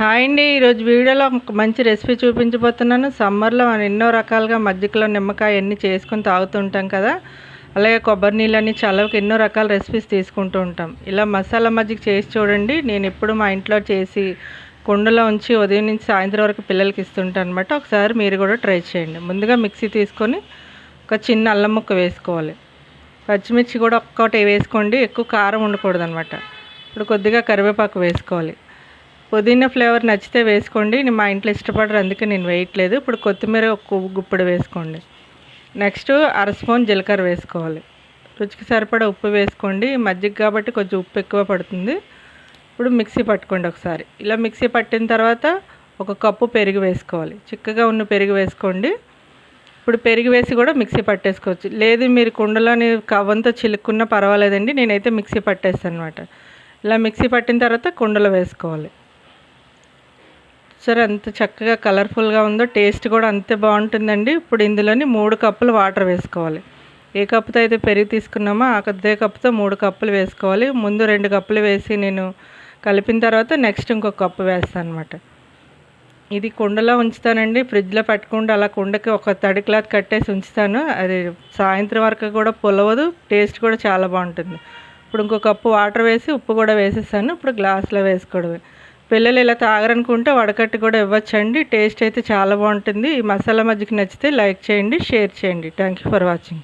Hi అండి. ఈరోజు వీడియోలో ఒక మంచి రెసిపీ చూపించబోతున్నాను. సమ్మర్‌లో మనం ఎన్నో రకాలుగా మజ్జిగలో నిమ్మకాయ అన్నీ చేసుకొని తాగుతుంటాం కదా! అలాగే కొబ్బరి నీళ్ళని చలవకి ఎన్నో రకాల రెసిపీస్ తీసుకుంటూ ఉంటాం. ఇలా మసాలా మజ్జిగ చేసి చూడండి. నేనెప్పుడు మా ఇంట్లో చేసి కుండలో ఉంచి ఉదయం నుంచి సాయంత్రం వరకు పిల్లలకి ఇస్తుంటాను అనమాట. ఒకసారి మీరు కూడా ట్రై చేయండి. ముందుగా మిక్సీ తీసుకొని ఒక చిన్న అల్లం ముక్క వేసుకోవాలి. పచ్చిమిర్చి కూడా ఒక్కటి వేసుకోండి. ఎక్కువ కారం ఉండకూడదనమాట. ఇప్పుడు కొద్దిగా కరివేపాకు వేసుకోవాలి. పుదీనా ఫ్లేవర్ నచ్చితే వేసుకోండి. మా ఇంట్లో ఇష్టపడరు, అందుకే నేను వేయట్లేదు. ఇప్పుడు కొత్తిమీర ఒక గుప్పెడు వేసుకోండి. నెక్స్ట్ అర స్పూన్ జీలకర్ర వేసుకోవాలి. రుచికి సరిపడా ఉప్పు వేసుకోండి. మజ్జిగ కాబట్టి కొంచెం ఉప్పు ఎక్కువ పడుతుంది. ఇప్పుడు మిక్సీ పట్టుకోండి ఒకసారి. ఇలా మిక్సీ పట్టిన తర్వాత ఒక కప్పు పెరుగు వేసుకోవాలి. చిక్కగా ఉన్న పెరుగు వేసుకోండి. ఇప్పుడు పెరుగు వేసి కూడా మిక్సీ పట్టేసుకోవచ్చు. లేదు మీరు కుండలోని కవ్వంతో చిలుక్కున్నా పర్వాలేదండి. నేనైతే మిక్సీ పట్టేస్తాను అనమాట. ఇలా మిక్సీ పట్టిన తర్వాత కుండలో వేసుకోవాలి. సరే, అంత చక్కగా కలర్ఫుల్గా ఉందో, టేస్ట్ కూడా అంతే బాగుంటుందండి. ఇప్పుడు ఇందులోని 3 కప్పులు వాటర్ వేసుకోవాలి. ఏ కప్పుతో అయితే పెరుగు తీసుకున్నామో అదే కప్పుతో 3 కప్పులు వేసుకోవాలి. ముందు 2 కప్పులు వేసి నేను కలిపిన తర్వాత నెక్స్ట్ ఇంకొక కప్పు వేస్తాను అనమాట. ఇది కుండలో ఉంచుతానండి. ఫ్రిడ్జ్లో పెట్టకుండా అలా కుండకి ఒక తడి క్లాత్ కట్టేసి ఉంచుతాను. అది సాయంత్రం వరకు కూడా పులవదు, టేస్ట్ కూడా చాలా బాగుంటుంది. ఇప్పుడు ఇంకో కప్పు వాటర్ వేసి ఉప్పు కూడా వేసేసాను. ఇప్పుడు గ్లాస్లో వేసుకోవడమే. పిల్లలు ఇలా తాగరనుకుంటే వడకట్టి కూడా ఇవ్వచ్చండి. టేస్ట్ అయితే చాలా బాగుంటుంది. ఈ మసాలా మజ్జిగ నచ్చితే లైక్ చేయండి, షేర్ చేయండి. Thank you for watching.